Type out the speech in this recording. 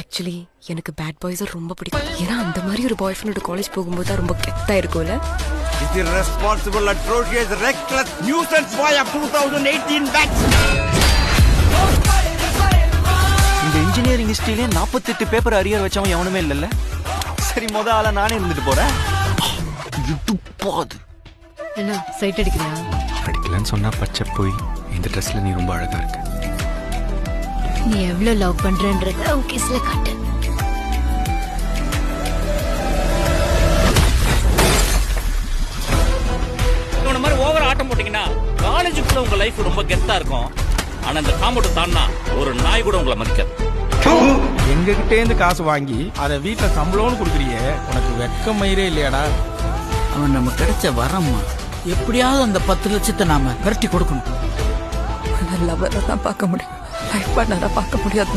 Actually எனக்கு bad boys ரொம்ப பிடிக்கும். ஏன்னா அந்த மாதிரி ஒரு பாய் ஃப்ரெண்டோட காலேஜ் போகும்போது தான் ரொம்ப கெத்தா இருக்கும்ல. Is the responsible, atrocious, reckless nuisance boy of 2018 batch. இந்த இன்ஜினியரிங் ஹிஸ்டரியிலே 48 பேப்பர் அரியர் வச்சவன் எவனுமே இல்லைல்ல. சரி, முத ஆளா நானே இருந்துட்டு போறேன். என்ன சைட் அடிக்கிறியா? அடிக்கலன்னு சொன்னா பச்சை போய் இந்த ட்ரெஸ்ல நீ ரொம்ப அழகா இருக்க. நீ எவ்வளவு லவ் பண்றன்றத லவ் கிஸ்ல காட்டு. இந்த மாதிரி ஓவர ஆட்டம் போட்டீங்கன்னா காலேஜுக்குள்ள உங்க லைஃப் ரொம்ப கெத்தா இருக்கும். ஆனா இந்த காம்பவுண்ட் தாண்டா ஒரு நாய் கூட உங்களை மதிக்காது. எங்க கிட்டே இருந்து காசு வாங்கி அதை வீட்டுல சம்பளம்னு குடுக்குறியே, உனக்கு வெக்க மயிரே இல்லையாடா? அவன் நம்ம கிடைச்ச வரம்மா, எப்படியாவது அந்த 10 லட்சத்தை நாம விரட்டி கொடுக்கணும். லவ்வரை தான் பார்க்க முடியும், லைஃப் பார்ட்னரா பார்க்க முடியாது.